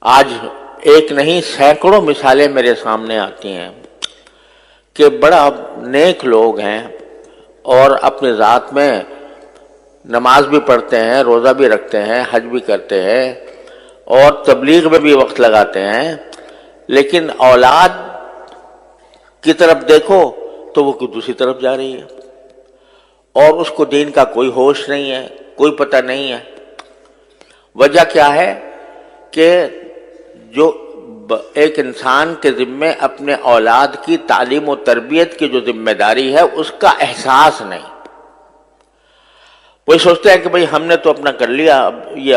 آج ایک نہیں سینکڑوں مثالیں میرے سامنے آتی ہیں کہ بڑا نیک لوگ ہیں اور اپنی ذات میں نماز بھی پڑھتے ہیں، روزہ بھی رکھتے ہیں، حج بھی کرتے ہیں اور تبلیغ میں بھی وقت لگاتے ہیں، لیکن اولاد کی طرف دیکھو تو وہ دوسری طرف جا رہی ہے اور اس کو دین کا کوئی ہوش نہیں ہے، کوئی پتہ نہیں ہے۔ وجہ کیا ہے کہ جو ایک انسان کے ذمے اپنے اولاد کی تعلیم و تربیت کی جو ذمہ داری ہے اس کا احساس نہیں۔ وہی سوچتے ہیں کہ بھئی ہم نے تو اپنا کر لیا، اب یہ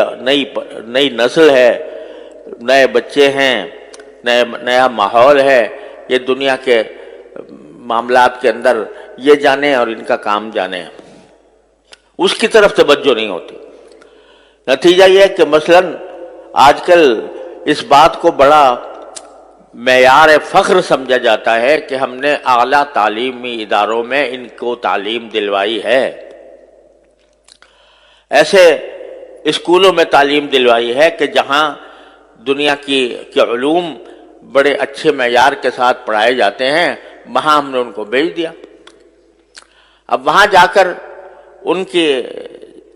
نئی نسل ہے، نئے بچے ہیں، نیا ماحول ہے، یہ دنیا کے معاملات کے اندر یہ جانے اور ان کا کام جانے، اس کی طرف توجہ نہیں ہوتی۔ نتیجہ یہ ہے کہ مثلاً آج کل اس بات کو بڑا معیار فخر سمجھا جاتا ہے کہ ہم نے اعلیٰ تعلیمی اداروں میں ان کو تعلیم دلوائی ہے، ایسے اسکولوں میں تعلیم دلوائی ہے کہ جہاں دنیا کے علوم بڑے اچھے معیار کے ساتھ پڑھائے جاتے ہیں، وہاں ہم نے ان کو بھیج دیا۔ اب وہاں جا کر ان کی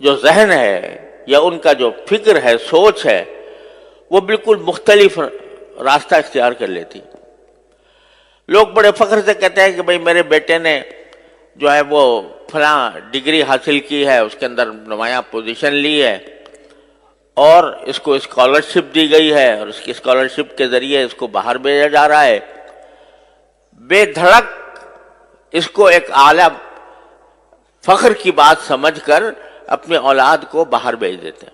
جو ذہن ہے یا ان کا جو فکر ہے، سوچ ہے، وہ بالکل مختلف راستہ اختیار کر لیتی۔ لوگ بڑے فخر سے کہتے ہیں کہ بھئی میرے بیٹے نے جو ہے وہ فلاں ڈگری حاصل کی ہے، اس کے اندر نمایاں پوزیشن لی ہے اور اس کو اسکالرشپ دی گئی ہے اور اس کی اسکالرشپ کے ذریعے اس کو باہر بھیجا جا رہا ہے۔ بے دھڑک اس کو ایک اعلیٰ فخر کی بات سمجھ کر اپنی اولاد کو باہر بھیج دیتے ہیں،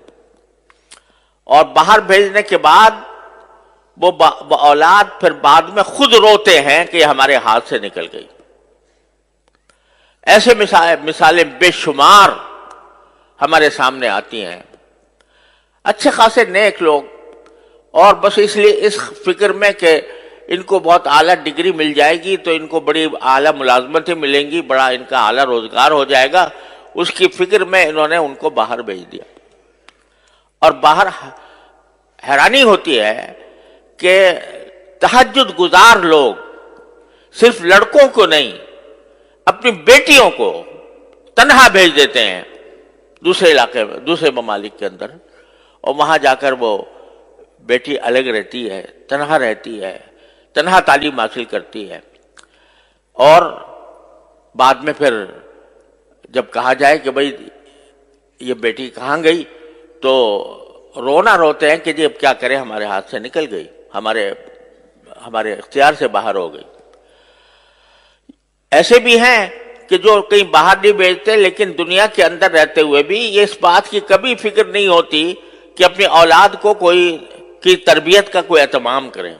اور باہر بھیجنے کے بعد وہ اولاد پھر بعد میں خود روتے ہیں کہ یہ ہمارے ہاتھ سے نکل گئی۔ ایسے مثالیں بے شمار ہمارے سامنے آتی ہیں۔ اچھے خاصے نیک لوگ، اور بس اس لیے اس فکر میں کہ ان کو بہت اعلیٰ ڈگری مل جائے گی تو ان کو بڑی اعلیٰ ملازمتیں ملیں گی، بڑا ان کا اعلیٰ روزگار ہو جائے گا، اس کی فکر میں انہوں نے ان کو باہر بھیج دیا۔ اور باہر حیرانی ہوتی ہے کہ تہجد گزار لوگ صرف لڑکوں کو نہیں، اپنی بیٹیوں کو تنہا بھیج دیتے ہیں دوسرے علاقے میں، دوسرے ممالک کے اندر، اور وہاں جا کر وہ بیٹی الگ رہتی ہے، تنہا رہتی ہے، تنہا تعلیم حاصل کرتی ہے، اور بعد میں پھر جب کہا جائے کہ بھئی یہ بیٹی کہاں گئی تو رونا روتے ہیں کہ جی اب کیا کریں، ہمارے ہاتھ سے نکل گئی، ہمارے اختیار سے باہر ہو گئی۔ ایسے بھی ہیں کہ جو کہیں باہر نہیں بھیجتے لیکن دنیا کے اندر رہتے ہوئے بھی یہ اس بات کی کبھی فکر نہیں ہوتی کہ اپنی اولاد کو کی تربیت کا کوئی اہتمام کریں۔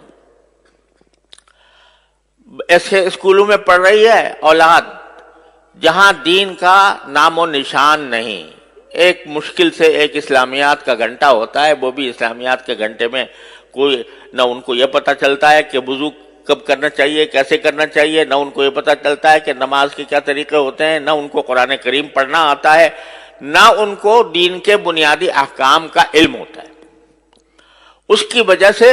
ایسے اسکولوں میں پڑھ رہی ہے اولاد جہاں دین کا نام و نشان نہیں، ایک مشکل سے ایک اسلامیات کا گھنٹہ ہوتا ہے، وہ بھی اسلامیات کے گھنٹے میں کوئی نہ ان کو یہ پتہ چلتا ہے کہ وضو کب کرنا چاہیے، کیسے کرنا چاہیے، نہ ان کو یہ پتہ چلتا ہے کہ نماز کے کیا طریقے ہوتے ہیں، نہ ان کو قرآن کریم پڑھنا آتا ہے، نہ ان کو دین کے بنیادی احکام کا علم ہوتا ہے۔ اس کی وجہ سے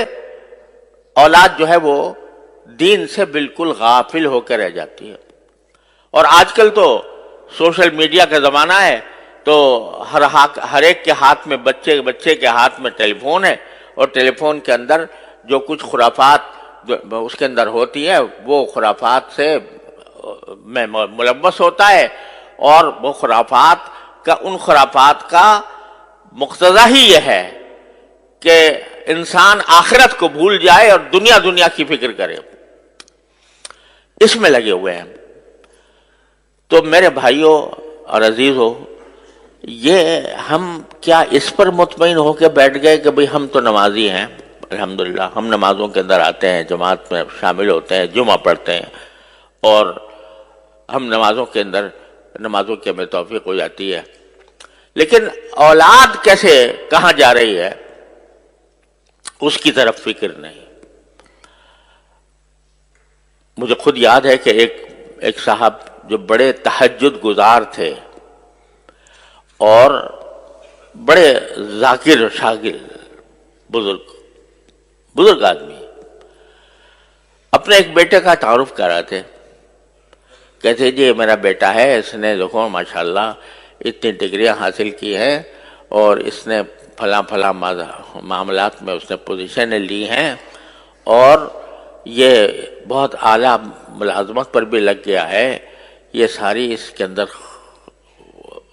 اولاد جو ہے وہ دین سے بالکل غافل ہو کے رہ جاتی ہے۔ اور آج کل تو سوشل میڈیا کا زمانہ ہے، تو ہر ایک کے ہاتھ میں بچے کے ہاتھ میں ٹیلی فون ہے، اور ٹیلی فون کے اندر جو کچھ خرافات اس کے اندر ہوتی ہے وہ خرافات سے میں ملوث ہوتا ہے، اور وہ ان خرافات کا مقتضا ہی یہ ہے کہ انسان آخرت کو بھول جائے اور دنیا کی فکر کرے، اس میں لگے ہوئے ہیں۔ تو میرے بھائیوں اور عزیزوں، یہ ہم کیا اس پر مطمئن ہو کے بیٹھ گئے کہ بھئی ہم تو نمازی ہیں، الحمدللہ ہم نمازوں کے اندر آتے ہیں، جماعت میں شامل ہوتے ہیں، جمعہ پڑھتے ہیں، اور ہم نمازوں کی ہمیں توفیق ہو جاتی ہے، لیکن اولاد کیسے کہاں جا رہی ہے اس کی طرف فکر نہیں۔ مجھے خود یاد ہے کہ ایک صاحب جو بڑے تہجد گزار تھے اور بڑے ذاکر شاگرد بزرگ، بزرگ آدمی اپنے ایک بیٹے کا تعارف کر رہے تھے. کہتے جی یہ میرا بیٹا ہے, اس نے دیکھو ماشاءاللہ اتنی ڈگریاں حاصل کی ہیں اور اس نے فلاں فلاں معاملات میں اس نے پوزیشنیں لی ہیں اور یہ بہت اعلیٰ ملازمت پر بھی لگ گیا ہے, یہ ساری اس کے اندر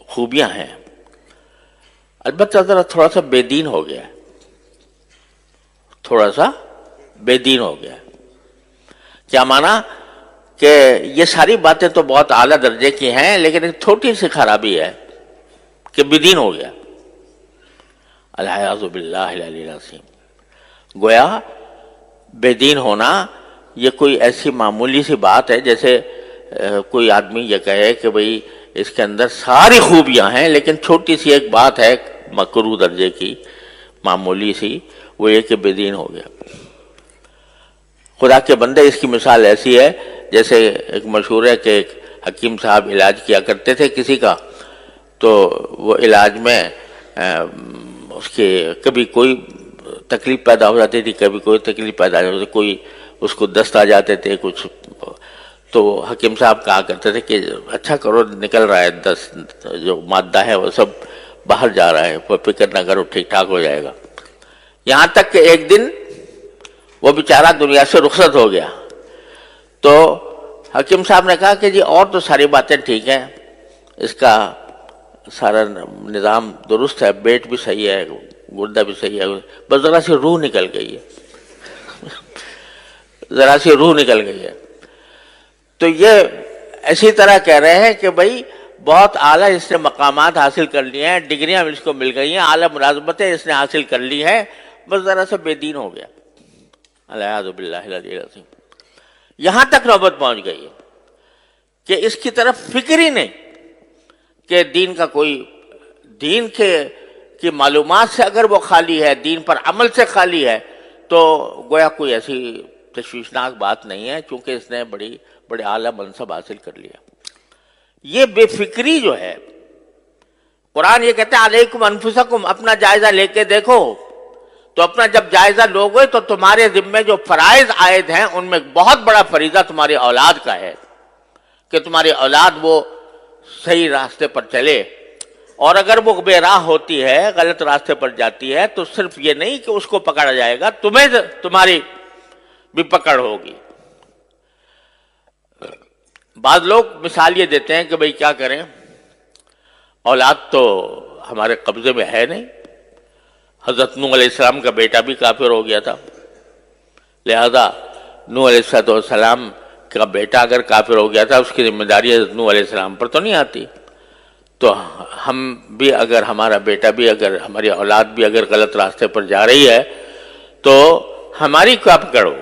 خوبیاں ہیں. البتہ ذرا تھوڑا سا بے دین ہو گیا, تھوڑا سا بے دین ہو گیا. کیا مانا کہ یہ ساری باتیں تو بہت اعلیٰ درجے کی ہیں لیکن ایک چھوٹی سی خرابی ہے کہ بے دین ہو گیا. العیاذ باللہ العلی العظیم. گویا بے دین ہونا یہ کوئی ایسی معمولی سی بات ہے جیسے کوئی آدمی یہ کہے کہ بھئی اس کے اندر ساری خوبیاں ہیں لیکن چھوٹی سی ایک بات ہے مکروہ درجے کی, معمولی سی, وہ یہ کہ بے دین ہو گیا. خدا کے بندے اس کی مثال ایسی ہے جیسے ایک مشہور ہے کہ ایک حکیم صاحب علاج کیا کرتے تھے کسی کا, تو وہ علاج میں اس کے کبھی کوئی تکلیف پیدا ہو جاتی تھی, کبھی کوئی تکلیف پیدا ہو جاتی, کوئی اس کو دست آ جاتے تھے کچھ, تو حکیم صاحب کہا کرتے تھے کہ اچھا کرو نکل رہا ہے دست, جو مادہ ہے وہ سب باہر جا رہا ہے, فکر نہ کرو ٹھیک ٹھاک ہو جائے گا. یہاں تک کہ ایک دن وہ بیچارہ دنیا سے رخصت ہو گیا تو حکیم صاحب نے کہا کہ جی اور تو ساری باتیں ٹھیک ہیں, اس کا سارا نظام درست ہے, پیٹ بھی صحیح ہے, گردہ بھی صحیح ہے, بس ذرا سی روح نکل گئی ہے ذرا سی روح نکل گئی ہے. تو یہ اسی طرح کہہ رہے ہیں کہ بھائی بہت اعلیٰ اس نے مقامات حاصل کر لیے ہیں, ڈگریاں اس کو مل گئی ہیں, اعلیٰ ملازمتیں اس نے حاصل کر لی ہیں, بس ذرا سا بے دین ہو گیا. العیاذ باللہ العلی العظیم. یہاں تک نوبت پہنچ گئی ہے کہ اس کی طرف فکر ہی نہیں کہ دین کا کوئی, دین کی معلومات سے اگر وہ خالی ہے, دین پر عمل سے خالی ہے, تو گویا کوئی ایسی تشویشناک بات نہیں ہے چونکہ اس نے بڑے اعلیٰ منصب حاصل کر لیا. یہ بے فکری جو ہے, قرآن یہ کہتا ہے علیکم انفسکم, اپنا جائزہ لے کے دیکھو. تو اپنا جب جائزہ لوگے تو تمہارے ذمے جو فرائض عائد ہیں ان میں بہت بڑا فریضہ تمہاری اولاد کا ہے کہ تمہاری اولاد وہ صحیح راستے پر چلے, اور اگر وہ بے راہ ہوتی ہے, غلط راستے پر جاتی ہے, تو صرف یہ نہیں کہ اس کو پکڑا جائے گا, تمہاری بھی پکڑ ہوگی. بعض لوگ مثال یہ دیتے ہیں کہ بھئی کیا کریں, اولاد تو ہمارے قبضے میں ہے نہیں. حضرت نوح علیہ السلام کا بیٹا بھی کافر ہو گیا تھا, لہذا نوح علیہ السلام کا بیٹا اگر کافر ہو گیا تھا اس کی ذمہ داری حضرت نوح علیہ السلام پر تو نہیں آتی. تو ہم بھی اگر, ہمارا بیٹا بھی اگر, ہماری اولاد بھی اگر غلط راستے پر جا رہی ہے تو ہماری کیا پکڑ ہو.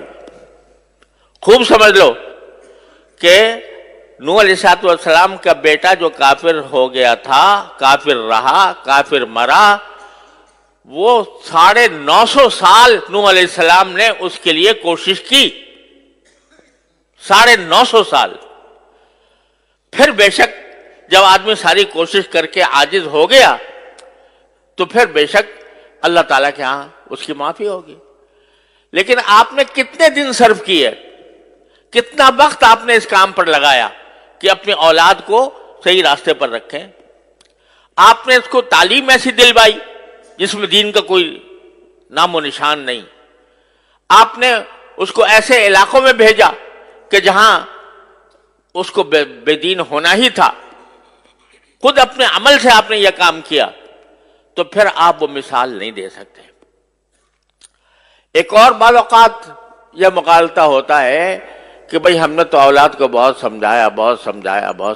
خوب سمجھ لو کہ نوح علیہ السلام کا بیٹا جو کافر ہو گیا تھا, کافر رہا, کافر مرا, وہ 950 سال نوح علیہ السلام نے اس کے لیے کوشش کی, 950 سال. پھر بے شک جب آدمی ساری کوشش کر کے عاجز ہو گیا تو پھر بے شک اللہ تعالیٰ کے ہاں اس کی معافی ہوگی. لیکن آپ نے کتنے دن صرف کیے, کتنا وقت آپ نے اس کام پر لگایا کہ اپنی اولاد کو صحیح راستے پر رکھیں. آپ نے اس کو تعلیم ایسی دلوائی جس میں دین کا کوئی نام و نشان نہیں. آپ نے اس کو ایسے علاقوں میں بھیجا کہ جہاں اس کو بے دین ہونا ہی تھا. خود اپنے عمل سے آپ نے یہ کام کیا, تو پھر آپ وہ مثال نہیں دے سکتے. ایک اور بعض اوقات یہ مغالطہ ہوتا ہے کہ بھئی ہم نے تو اولاد کو بہت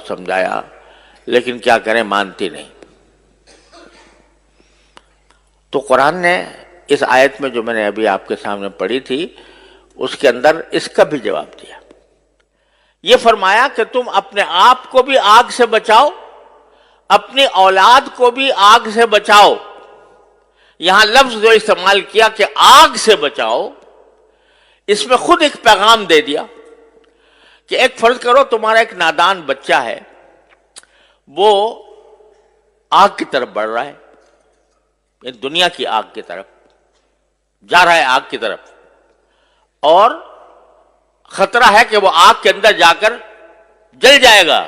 سمجھایا لیکن کیا کریں, مانتی نہیں. تو قرآن نے اس آیت میں جو میں نے ابھی آپ کے سامنے پڑھی تھی اس کے اندر اس کا بھی جواب دیا. یہ فرمایا کہ تم اپنے آپ کو بھی آگ سے بچاؤ, اپنی اولاد کو بھی آگ سے بچاؤ. یہاں لفظ جو استعمال کیا کہ آگ سے بچاؤ, اس میں خود ایک پیغام دے دیا کہ ایک فرض کرو تمہارا ایک نادان بچہ ہے, وہ آگ کی طرف بڑھ رہا ہے, دنیا کی آگ کی طرف جا رہا ہے, آگ کی طرف. اور خطرہ ہے کہ وہ آگ کے اندر جا کر جل جائے گا،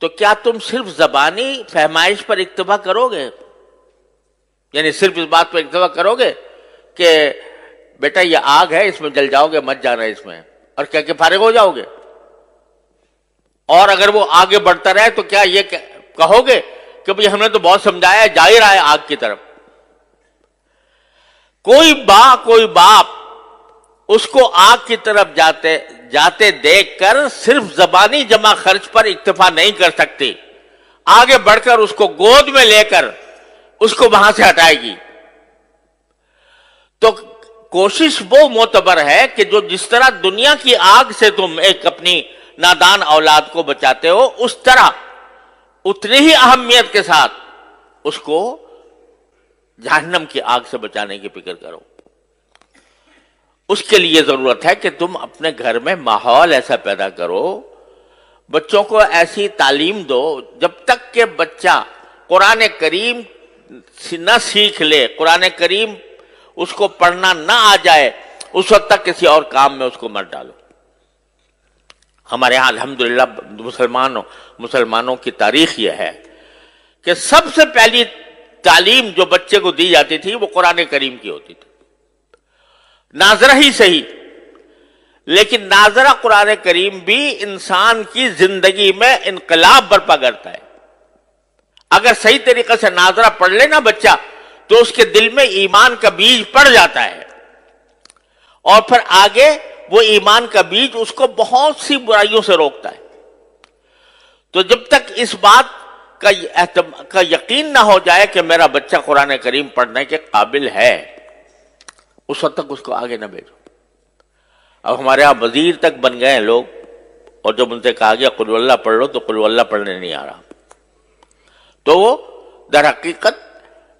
تو کیا تم صرف زبانی فہمائش پر اکتفا کرو گے؟ یعنی صرف اس بات پر اکتفا کرو گے کہ بیٹا یہ آگ ہے، اس میں جل جاؤ گے، مت جانا اس میں، اور کیا کہ فارغ ہو جاؤ گے؟ اور اگر وہ آگے بڑھتا رہے تو کیا یہ کہو گے کہ بھئی ہم نے تو بہت سمجھایا، جا ہی رہا ہے آگ کی طرف؟ کوئی باپ اس کو آگ کی طرف جاتے دیکھ کر صرف زبانی جمع خرچ پر اکتفا نہیں کر سکتی، آگے بڑھ کر اس کو گود میں لے کر اس کو وہاں سے ہٹائے گی۔ تو کوشش وہ معتبر ہے کہ جو جس طرح دنیا کی آگ سے تم ایک اپنی نادان اولاد کو بچاتے ہو، اس طرح اتنی ہی اہمیت کے ساتھ اس کو جہنم کی آگ سے بچانے کی فکر کرو۔ اس کے لیے ضرورت ہے کہ تم اپنے گھر میں ماحول ایسا پیدا کرو، بچوں کو ایسی تعلیم دو، جب تک کہ بچہ قرآن کریم نہ سیکھ لے، قرآن کریم اس کو پڑھنا نہ آ جائے، اس وقت تک کسی اور کام میں اس کو مت ڈالو۔ ہمارے ہاں الحمدللہ مسلمانوں کی تاریخ یہ ہے کہ سب سے پہلی تعلیم جو بچے کو دی جاتی تھی وہ قرآن کریم کی ہوتی تھی، ناظرہ ہی صحیح، لیکن ناظرہ قرآن کریم بھی انسان کی زندگی میں انقلاب برپا کرتا ہے۔ اگر صحیح طریقے سے ناظرہ پڑھ لے نا بچہ تو اس کے دل میں ایمان کا بیج پڑ جاتا ہے، اور پھر آگے وہ ایمان کا بیج اس کو بہت سی برائیوں سے روکتا ہے۔ تو جب تک اس بات کا یقین نہ ہو جائے کہ میرا بچہ قرآن کریم پڑھنے کے قابل ہے، اس وقت تک اس کو آگے نہ بھیجو۔ اب ہمارے یہاں وزیر تک بن گئے ہیں لوگ، اور جب ان سے کہا گیا قل اللہ پڑھ لو تو قل اللہ پڑھنے نہیں آ رہا۔ تو در حقیقت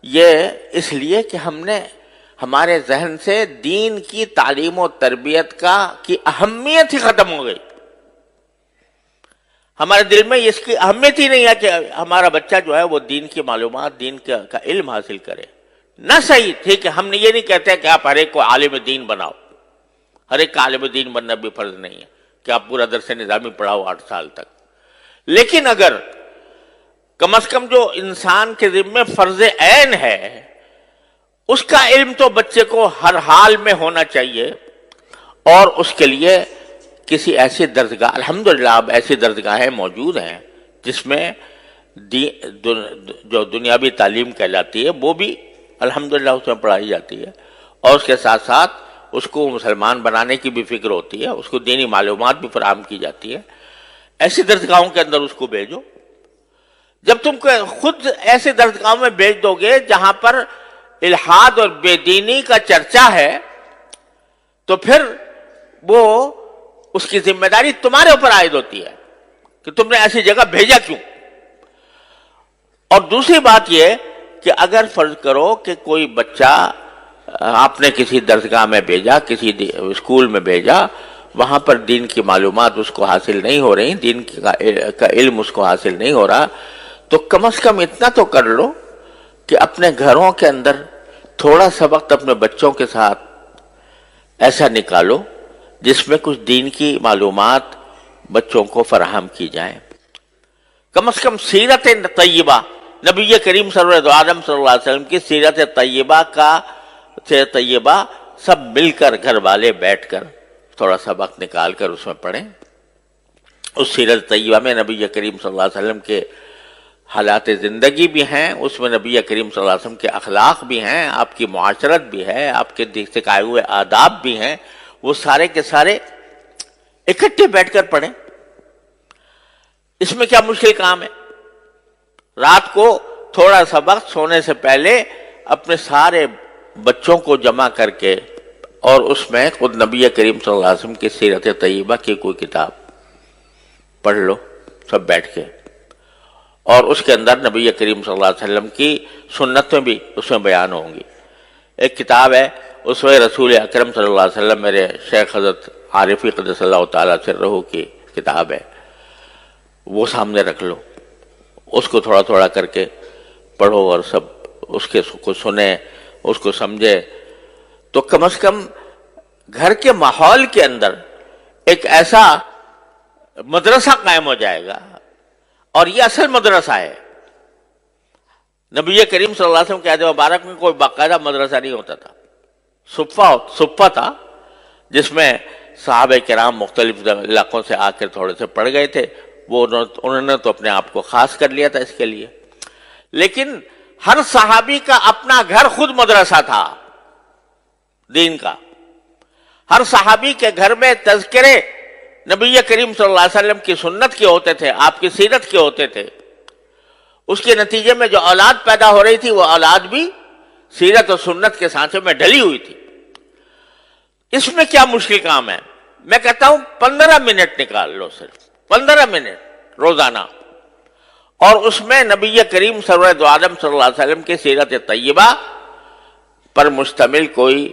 یہ اس لیے کہ ہم نے ہمارے ذہن سے دین کی تعلیم و تربیت کی اہمیت ہی ختم ہو گئی۔ ہمارے دل میں اس کی اہمیت ہی نہیں ہے کہ ہمارا بچہ جو ہے وہ دین کی معلومات، دین کا علم حاصل کرے۔ نہ صحیح، ٹھیک ہے، ہم نے یہ نہیں کہتے کہ آپ ہر ایک کو عالم دین بناؤ، ہر ایک کا عالم دین بننا بھی فرض نہیں ہے کہ آپ پورا درس نظامی پڑھاؤ 8 سال تک، لیکن اگر کم از کم جو انسان کے ذمہ فرض عین ہے اس کا علم تو بچے کو ہر حال میں ہونا چاہیے، اور اس کے لیے کسی ایسی درسگاہ، الحمدللہ اب ایسی درسگاہیں موجود ہیں جس میں جو دنیاوی تعلیم کہلاتی ہے وہ بھی الحمدللہ اس میں پڑھائی جاتی ہے، اور اس کے ساتھ ساتھ اس کو مسلمان بنانے کی بھی فکر ہوتی ہے، اس کو دینی معلومات بھی فراہم کی جاتی ہے۔ ایسی درسگاہوں کے اندر اس کو بھیجو۔ جب تم خود ایسے درسگاہوں میں بھیج دو گے جہاں پر الحاد اور بے دینی کا چرچا ہے، تو پھر وہ اس کی ذمہ داری تمہارے اوپر عائد ہوتی ہے کہ تم نے ایسی جگہ بھیجا کیوں۔ اور دوسری بات یہ کہ اگر فرض کرو کہ کوئی بچہ آپ نے کسی درسگاہ میں بھیجا، کسی اسکول میں بھیجا، وہاں پر دین کی معلومات اس کو حاصل نہیں ہو رہی، دین کا علم اس کو حاصل نہیں ہو رہا، تو کم از کم اتنا تو کر لو کہ اپنے گھروں کے اندر تھوڑا سا وقت اپنے بچوں کے ساتھ ایسا نکالو جس میں کچھ دین کی معلومات بچوں کو فراہم کی جائیں۔ کم از کم سیرت طیبہ، نبی کریم صلی اللہ علیہ وسلم کی سیرت طیبہ سب مل کر گھر والے بیٹھ کر تھوڑا سا وقت نکال کر اس میں پڑھیں۔ اس سیرت طیبہ میں نبی کریم صلی اللہ علیہ وسلم کے حالات زندگی بھی ہیں، اس میں نبی کریم صلی اللہ علیہ وسلم کے اخلاق بھی ہیں، آپ کی معاشرت بھی ہے، آپ کے سکھائے ہوئے آداب بھی ہیں، وہ سارے کے سارے اکٹھے بیٹھ کر پڑھیں۔ اس میں کیا مشکل کام ہے؟ رات کو تھوڑا سا وقت سونے سے پہلے اپنے سارے بچوں کو جمع کر کے، اور اس میں خود نبی کریم صلی اللہ علیہ وسلم کی سیرت طیبہ کی کوئی کتاب پڑھ لو سب بیٹھ کے، اور اس کے اندر نبی کریم صلی اللہ علیہ وسلم کی سنتیں بھی اس میں بیان ہوں گی۔ ایک کتاب ہے اسوہ رسول اکرم صلی اللہ علیہ وسلم، میرے شیخ حضرت عارفی قدس اللہ تعالیٰ سرہ کی کتاب ہے، وہ سامنے رکھ لو، اس کو تھوڑا تھوڑا کر کے پڑھو اور سب اس کو سنیں، اس کو سمجھے، تو کم از کم گھر کے ماحول کے اندر ایک ایسا مدرسہ قائم ہو جائے گا، اور یہ اصل مدرسہ ہے۔ نبی کریم صلی اللہ علیہ وسلم کے عہد مبارک میں کوئی باقاعدہ مدرسہ نہیں ہوتا تھا، صفہ تھا جس میں صحابہ کرام مختلف علاقوں سے آ کر تھوڑے سے پڑھ گئے تھے، وہ انہوں نے تو اپنے آپ کو خاص کر لیا تھا اس کے لیے۔ لیکن ہر صحابی کا اپنا گھر خود مدرسہ تھا دین کا۔ ہر صحابی کے گھر میں تذکرے نبی کریم صلی اللہ علیہ وسلم کی سنت کے ہوتے تھے، آپ کی سیرت کے ہوتے تھے۔ اس کے نتیجے میں جو اولاد پیدا ہو رہی تھی وہ اولاد بھی سیرت اور سنت کے سانچے میں ڈلی ہوئی تھی۔ اس میں کیا مشکل کام ہے؟ میں کہتا ہوں 15 منٹ نکال لو، صرف 15 منٹ روزانہ، اور اس میں نبی کریم سرور دو عالم صلی اللہ علیہ وسلم کی سیرت طیبہ پر مشتمل کوئی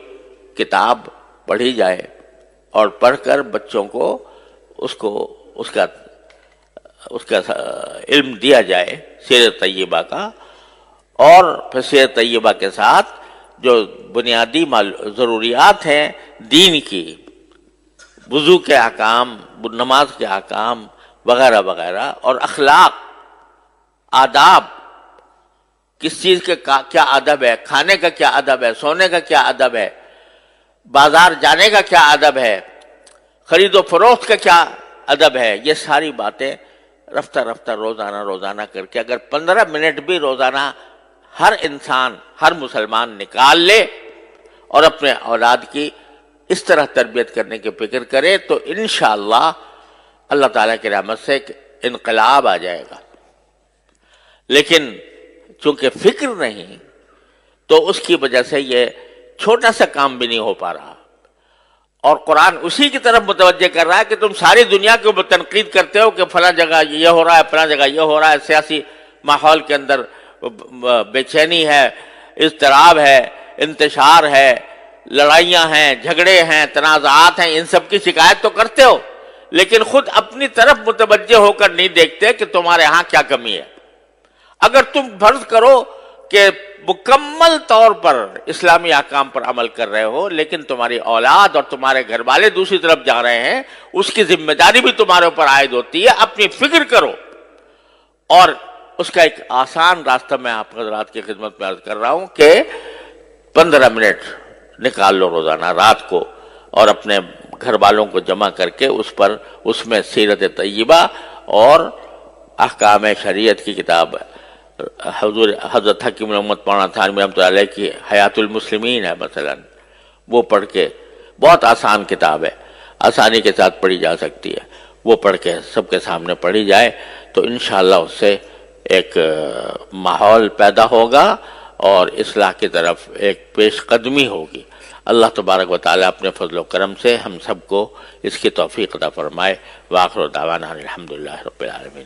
کتاب پڑھی جائے، اور پڑھ کر بچوں کو اس کا علم دیا جائے سیرت طیبہ کا، اور پھر سیرت طیبہ کے ساتھ جو بنیادی ضروریات ہیں دین کی، وضو کے احکام، نماز کے احکام وغیرہ وغیرہ، اور اخلاق، آداب، کس چیز کے کیا ادب ہے، کھانے کا کیا ادب ہے، سونے کا کیا ادب ہے، بازار جانے کا کیا ادب ہے، خرید و فروخت کا کیا ادب ہے، یہ ساری باتیں رفتہ رفتہ روزانہ کر کے اگر 15 منٹ بھی روزانہ ہر انسان، ہر مسلمان نکال لے اور اپنے اولاد کی اس طرح تربیت کرنے کی فکر کرے، تو انشاءاللہ اللہ تعالیٰ کی رحمت سے ایک انقلاب آ جائے گا۔ لیکن چونکہ فکر نہیں، تو اس کی وجہ سے یہ چھوٹا سا کام بھی نہیں ہو پا رہا، اور قرآن اسی کی طرف متوجہ کر رہا ہے کہ تم ساری دنیا کے اوپر تنقید کرتے ہو کہ فلاں جگہ یہ ہو رہا ہے، فلاں جگہ یہ ہو رہا ہے، سیاسی ماحول کے اندر بے چینی ہے، اضطراب ہے، انتشار ہے، لڑائیاں ہیں، جھگڑے ہیں، تنازعات ہیں، ان سب کی شکایت تو کرتے ہو، لیکن خود اپنی طرف متوجہ ہو کر نہیں دیکھتے کہ تمہارے ہاں کیا کمی ہے۔ اگر تم فرض کرو کہ مکمل طور پر اسلامی احکام پر عمل کر رہے ہو، لیکن تمہاری اولاد اور تمہارے گھر والے دوسری طرف جا رہے ہیں، اس کی ذمہ داری بھی تمہارے اوپر عائد ہوتی ہے۔ اپنی فکر کرو، اور اس کا ایک آسان راستہ میں آپ حضرات کی خدمت میں عرض کر رہا ہوں کہ 15 منٹ نکال لو روزانہ رات کو، اور اپنے گھر والوں کو جمع کر کے اس میں سیرت طیبہ اور احکام شریعت کی کتاب حضرت حکیم محمد مولانا تھانوی رحمۃ اللہ علیہ کی حیات المسلمین ہے مثلا، وہ پڑھ کے، بہت آسان کتاب ہے، آسانی کے ساتھ پڑھی جا سکتی ہے، وہ پڑھ کے سب کے سامنے پڑھی جائے تو انشاءاللہ اس سے ایک ماحول پیدا ہوگا اور اصلاح کی طرف ایک پیش قدمی ہوگی۔ اللہ تبارک و تعالیٰ اپنے فضل و کرم سے ہم سب کو اس کی توفیق عطا فرمائے۔ وآخر دعوانا الحمدللہ رب العالمین۔